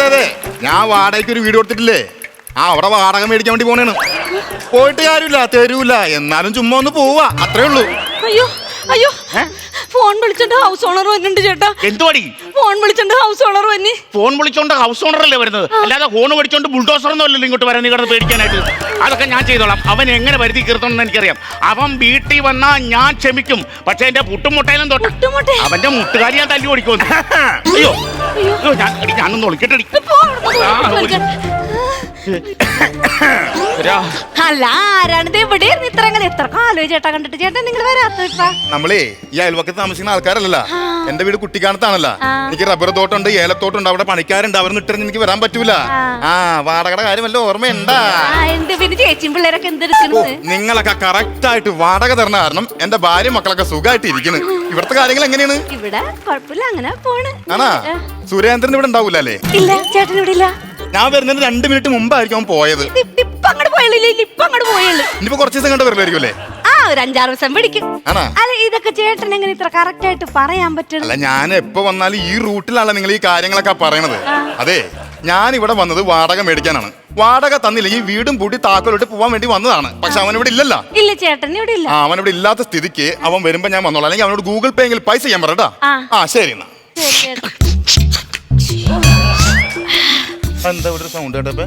അതെ ഞാൻ വാടകയ്ക്ക് ഒരു വീട് കൊടുത്തിട്ടില്ലേ അവിടെ വാടക മേടിക്കാൻ വേണ്ടി പോണേണ്. പോയിട്ട് കാര്യമില്ല, തരൂല. എന്നാലും ചുമ്മാ ഒന്ന് പോവാ, അത്രേ ഉള്ളൂ. അയ്യോ അയ്യോ, ഫോൺ വിളിച്ചോണ്ട് ഹൗസ് ഓണർ വരുന്നുണ്ട് ചേട്ടാ. എന്തുവാടി? ഫോൺ വിളിച്ചോണ്ട് ഹൗസ് ഓണർ വന്നി. ഫോൺ വിളിച്ചോണ്ട് ഹൗസ് ഓണർ അല്ലേ വരുന്നത്, അല്ലാതെ ഫോൺ വിളിച്ചോണ്ട് ബുൾഡോസർ ഒന്നുമല്ലല്ലോ ഇങ്ങോട്ട് വരാൻ. നീ കിടന്ന് പേടിക്കാനായിട്ട് അതൊക്കെ ഞാൻ ചെയ്തോളാം. അവൻ എങ്ങനെ വരുത്തി കീർത്തണമെന്ന് എനിക്കറിയാം. അവൻ വീട്ടിൽ വന്നാ ഞാൻ ക്ഷമിക്കും, പക്ഷെ എന്റെ പുട്ടും മുട്ടയിലും തൊട്ട് അവന്റെ മുട്ടുകാരി ഞാൻ തല്ലി ഓടിക്കുന്നു. അയ്യോ അയ്യോ, ഞാനൊന്ന് ഒളിക്കട്ടെടി. അല്ല ആരാണിത് ഇവിടെ എത്ര കാലോ ചേട്ടാ കണ്ടിട്ട്. ചേട്ടാ നിങ്ങൾ വരാത്ത? നമ്മളേ ഈ അയൽവക്കത്ത് താമസിക്കുന്ന ആൾക്കാരല്ല. എന്റെ വീട് കുട്ടിക്കാനത്താണല്ല. എനിക്ക് റബ്ബർ തോട്ടമുണ്ട്, ഏലത്തോട്ടമുണ്ട്, അവിടെ പണിക്കാരുണ്ട്. അവർ ഇട്ടെറിഞ്ഞ് എനിക്ക് വരാൻ പറ്റൂല. വാടകയുടെ കാര്യമല്ലോ ഓർമ്മയുണ്ടാ? പിന്നെ ചേച്ചിയും പിള്ളേരൊക്കെ എന്തെടുക്കുന്നത്? നിങ്ങളൊക്കെ കറക്റ്റ് ആയിട്ട് വാടക തരണ കാരണം എന്റെ ഭാര്യ മക്കളൊക്കെ സുഖമായിട്ട് ഇരിക്കുന്നു. ഇവിടുത്തെ കാര്യങ്ങൾ എങ്ങനെയാണ്? ഇവിടെ കുഴപ്പമില്ല, അങ്ങനെ പോണ്. ആണാ? സുരേന്ദ്രൻ ഇവിടെ ഉണ്ടാവൂല അല്ലേ? ഇല്ല, ചേട്ടൻ ഇവിടെ ഇല്ല. ഞാൻ വരുന്നതിന് 2 മിനിറ്റ് മുമ്പായിരിക്കും അവൻ പോയത്. ഇനിയിപ്പോ കുറച്ച് ദിവസം കണ്ട് വരില്ലായിരിക്കും അല്ലേ? ഒരു 5-6 ദിവസം പിടിക്കും. അല്ല ഇതൊക്കെ ചേട്ടൻ എങ്ങനെ ഇത്ര കറക്റ്റ് ആയിട്ട് പറയാൻ പറ്റും? അല്ല ഞാൻ എപ്പോ വന്നാലും ഈ റൂട്ടിലാണ് നിങ്ങൾ ഈ കാര്യങ്ങളൊക്കെ പറയണത്. അതെ, ഞാൻ ഇവിടെ വന്നത് വാടക മേടിക്കാനാണ്. വാടക തന്നില്ലെങ്കിൽ വീടും പൂട്ടി താക്കോലിട്ട് പോവാൻ വേണ്ടി വന്നതാണ്. പക്ഷെ അവൻ ഇവിടെ ഇല്ലല്ലോ. ഇല്ല, ചേട്ടൻ ഇവിടെ ഇല്ല. അവൻ ഇവിടെ ഇല്ലാത്ത സ്ഥിതിക്ക് അവൻ വരുമ്പോ ഞാൻ വന്നോളാം. അല്ലെങ്കിൽ അവനോട് ഗൂഗിൾ പേ എങ്കിലും പൈസ ചെയ്യാൻ പറയട്ടാ. ശരി എന്നാ. എന്താ ഇവിടെ സൗണ്ട് കേട്ടപ്പോ?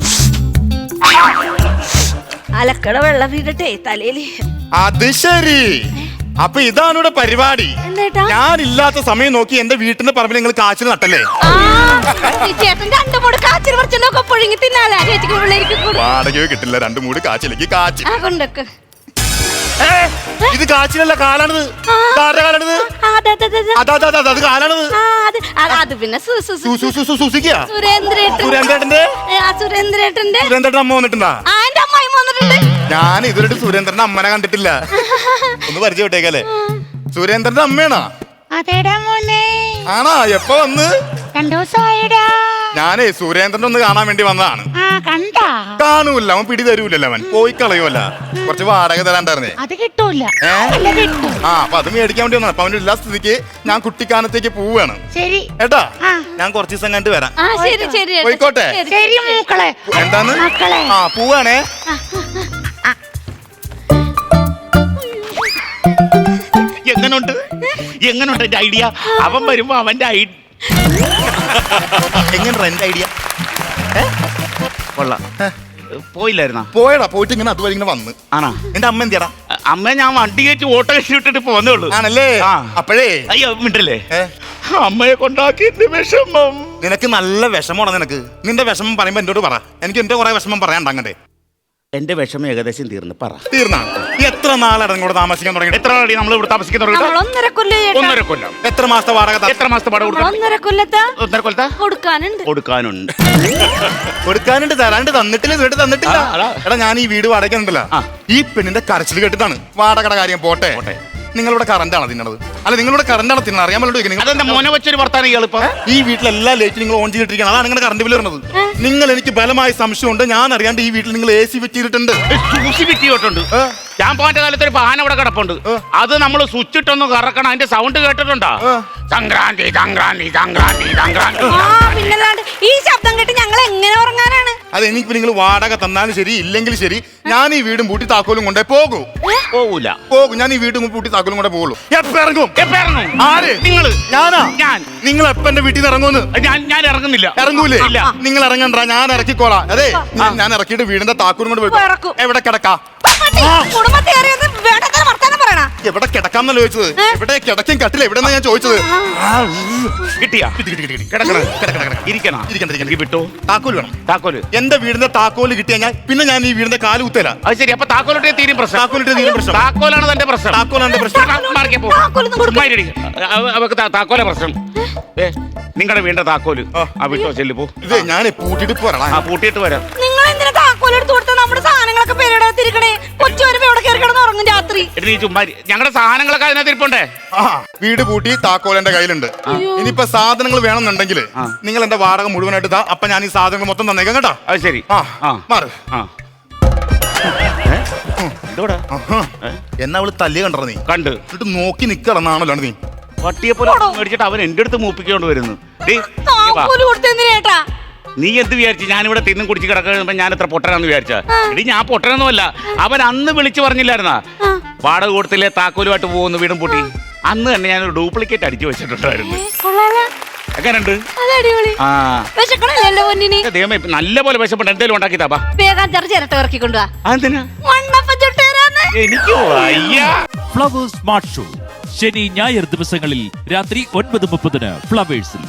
അലക്കട വെള്ളം വീഴട്ടെ തലയില്. അത് ശരി, അപ്പൊ ഇതാണ് ഇവിടെ പരിപാടി. ഞാൻ ഇല്ലാത്ത സമയം നോക്കി എന്റെ വീട്ടിന്റെ പറമ്പിൽ നിങ്ങൾ കാച്ചിൽ നട്ടല്ലേ? വാടകയോ കിട്ടില്ല, 2 മൂട് കാച്ചിലേക്ക് കാച്ചിൽ. ഇത് കാച്ചിലല്ല, കാലാണിത്. കാലാണിത്, അത് കാലാണിത്. സുരേന്ദ്രേട്ടന്റെ അമ്മ വന്നിട്ടുണ്ടാ? ഞാൻ ഇതുവരെ സുരേന്ദ്രന്റെ അമ്മനെ കണ്ടിട്ടില്ല. ഒന്ന് പരിചയപ്പെട്ടേക്കല്ലേ? സുരേന്ദ്രന്റെ അമ്മയാണോ? അതേടാ മോനെ. ആണോ? എപ്പോ വന്ന്? 2 ദിവസമായിടാ. ഞാനേ സുരേന്ദ്രൻ ഒന്ന് കാണാൻ വേണ്ടി വന്നതാണ്. കാണൂല്ല, അവൻ പിടി തരൂലല്ലോ, അവൻ പോയി കളയുമല്ല. കുറച്ച് വാടക തരാണ്ടായിരുന്നേ. അത് കിട്ടൂല. അപ്പൊ അത് മേടിക്കാൻ വേണ്ടി വന്നതാണ്. അപ്പൊ അവന്റെ എല്ലാ സ്ഥിതിക്ക് ഞാൻ കുട്ടിക്കാനത്തേക്ക് പോവാണ്. ശരി ഏട്ടാ, ഞാൻ കുറച്ച് ദിവസം കണ്ടു വരാം. പോയിക്കോട്ടെ. എന്താന്ന്? പോവാണേ. എങ്ങനുണ്ട് എന്റെ ഐഡിയ? അവൻ വരുമ്പോ അവന്റെ എങ്ങനെ എന്റെ ഐഡിയ? കൊള്ളാം. പോയില്ലായിരുന്നാ? പോയടാ, പോയിട്ട് ഇങ്ങനെ അതുവരെ ഇങ്ങനെ വന്ന്. ആണോ? എന്റെ അമ്മ എന്തിയാടാ? അമ്മ ഞാൻ വണ്ടി കയറ്റി ഓട്ടോ കയറ്റി വിട്ടിട്ട് പോന്നേള്ളൂ. ആണല്ലേ? അപ്പോഴേ അയ്യോ മിണ്ടല്ലേ, അമ്മയെ കൊണ്ടാക്കി വിഷമം. നിനക്ക് നല്ല വിഷമമാണോ? നിനക്ക് നിന്റെ വിഷമം പറയുമ്പോ എന്നോട് പറ. എനിക്ക് എന്റെ കുറെ വിഷമം പറയാണ്ട്. അങ്ങനെ എന്റെ വിഷമം ഏകദേശം തീർന്നു. പറ. തീർന്നാ? എത്ര നാളാണ് ഇങ്ങോട്ട് താമസിക്കാൻ തുടങ്ങി? എത്ര നാളാണ് നമ്മൾ ഇവിടെ താമസിക്കാൻ തുടങ്ങി? 1.5 കൊല്ലം. എത്ര മാസത്തെ വാടക? എത്ര മാസത്തെ വാടക? 1.5 കൊല്ലത്താ കൊടുക്കാനുണ്ട്. കൊടുക്കാനുണ്ട്. തരാണ്ട് തന്നിട്ടില്ല, ഇതുവരെ തന്നിട്ടില്ല. എടാ, ഞാൻ ഈ വീട് വാടകയ്ക്കുണ്ടല്ലോ, ഈ പെണ്ണിന്റെ കരച്ചിൽ കേട്ടിട്ടാണ് വാടകയുടെ കാര്യം. പോട്ടെ, നിങ്ങളുടെ കറണ്ടാണ് തിന്നണത്? അല്ല, നിങ്ങളുടെ കറണ്ടാണ് തിന്നണം. അറിയാൻ പറ്റും. അതെന്താ മോനെ വെച്ചൊരു വർത്താനം ഇയാളിപ്പോ? ഈ വീട്ടിലെല്ലാ ലൈറ്റും നിങ്ങൾ ഓൺ ചെയ്തിട്ടിരിക്കണം. അതാണ് നിങ്ങളുടെ കറണ്ട് ബില്ല് വരുന്നത്. നിങ്ങൾ, എനിക്ക് ബലമായ സംശയമുണ്ട്, ഞാൻ അറിയാണ്ട് ഈ വീട്ടിൽ നിങ്ങൾ AC ഫിറ്റ് ചെയ്തിട്ടുണ്ട്. ഞാൻ പോന്റെ കാലത്ത് ഒരു പാന ഇവിടെ കിടപ്പുണ്ട്. അത് നമ്മൾ സ്വിച്ച് ഇട്ടൊന്ന് കറക്കണം. അതിന്റെ സൗണ്ട് കേട്ടിട്ടുണ്ടോ? സംക്രാന്തി സംക്രാന്തി സംക്രാന്തി സംക്രാന്തി. ഈ ശബ്ദം കേട്ട് ഞങ്ങൾ എങ്ങനെ ഉറങ്ങാനാണ്? അത് എനിക്ക് നിങ്ങൾ വാടക തന്നാലും ശരി, ഇല്ലെങ്കിൽ ശരി, ഞാൻ ഈ വീടും പൂട്ടി താക്കോലും കൊണ്ടേ പോകും. ഞാൻ ഈ വീടും പൂട്ടി താക്കോലും കൊണ്ടേ പോകുള്ളൂ. എപ്പ ഇറങ്ങും? ആര്? നിങ്ങള്? ഞാനാ? നിങ്ങൾ എപ്പ എന്റെ വീട്ടിൽ നിന്ന് ഇറങ്ങുമെന്ന്? ഞാൻ ഇറങ്ങുന്നില്ല. ഇറങ്ങൂലേ? നിങ്ങൾ ഇറങ്ങണ്ട, ഞാൻ ഇറക്കിക്കോളാം. അതെ, ഞാൻ ഇറക്കിയിട്ട് വീടിന്റെ താക്കോലും കൊണ്ട് പോയി. എവിടെ കിടക്കാം? എവിടെ കിടക്കാന്നല്ലോ ചോദിച്ചത്. എവിടെ കിടക്കും കട്ടിൽ എവിടെന്നാ ഞാൻ ചോദിച്ചത്. വിട്ടോ? താക്കോല് വേണം. താക്കോല് എന്റെ വീടിന്റെ താക്കോല് കിട്ടിയാൽ പിന്നെ ഞാൻ ഈ വീടിന്റെ കാല് കുത്തല. അത് ശരി. അപ്പൊ താക്കോലിട്ടേ തീരും പ്രശ്നം. താക്കോലിട്ട് തീരും പ്രശ്നം. താക്കോലാണ് തന്റെ പ്രശ്നം. താക്കോലാണ് പ്രശ്നം. താക്കോലെ പ്രശ്നം. നിങ്ങളുടെ വീടിന്റെ താക്കോല് വിട്ടോ, ചെല്ലു പോ. ഇത് ഞാൻ പൂട്ടിട്ട് പോരാ. പൂട്ടിയിട്ട് വരാം. നിങ്ങൾ എന്തിനാ താക്കോലെടുത്ത് കൊടുത്ത? നമ്മുടെ സാധനങ്ങളൊക്കെ പേരിടാതിരിക്കണേ. കൊച്ചു വരുമ്പോ ഇവിടെ കയറി കിടന്ന് ഉറങ്ങും രാത്രി. ഞങ്ങളുടെ സാധനങ്ങളൊക്കെ അതിനകത്ത് ഇരിപ്പുണ്ടേ. വീട് പൂട്ടി താക്കോൽ എന്റെ കയ്യിലുണ്ട്. ഇനിയിപ്പോ സാധനങ്ങൾ വേണമെന്നുണ്ടെങ്കിൽ നിങ്ങൾ എന്റെ വാടക മുഴുവനായിട്ട് താ. അപ്പൊ ഞാൻ ഈ സാധനങ്ങൾ മൊത്തം തന്നേക്കാം കേട്ടോ. അത് ശരി. മാറ്. എന്നാ അവള് തല്ലി കണ്ടോ? നീ കണ്ട് എന്നിട്ട് നോക്കി നിക്കടന്നാണല്ലോ നീ. പട്ടിയെ പോലെ മേടിച്ചിട്ട് അവൻ എന്റെ അടുത്ത് മൂപ്പിക്കൊണ്ട് വരുന്നു. നീ എന്ത് വിചാരിച്ചു ഞാനിവിടെ തിന്നും കുടിച്ച് കിടക്കുമ്പോ ഞാൻ എത്ര പൊട്ടനാന്ന് വിചാരിച്ച? എടി ഞാൻ പൊട്ടനൊന്നുമല്ല. അവൻ അന്ന് വിളിച്ചു പറഞ്ഞില്ലായിരുന്നാ വാടക കൊടുത്തില്ലേ താക്കോലുമായിട്ട് പോകുന്നു വീടും പൂട്ടി. അന്ന് തന്നെ ഞാനൊരു ഡ്യൂപ്ലിക്കേറ്റ് അടിച്ചു വെച്ചിട്ടുണ്ടായിരുന്നു. എങ്ങനെയുണ്ട്? ആ ദൈവമേ, നല്ല പോലെ വിശപ്പുണ്ട്. എന്തേലും ഉണ്ടാക്കി താപ്പാ. ചിരട്ട ഇറക്കി കൊണ്ടുവാ. എന്തിനാ? മണ്ണപ്പം ചുട്ടുതരാന്ന്. എനിക്ക് വയ്യ. ഫ്ലവേഴ്സ് സ്മാർട്ട് ഷോ ശനി ഞായർ ദിവസങ്ങളിൽ രാത്രി 9:30 ഫ്ലവേഴ്സിൽ.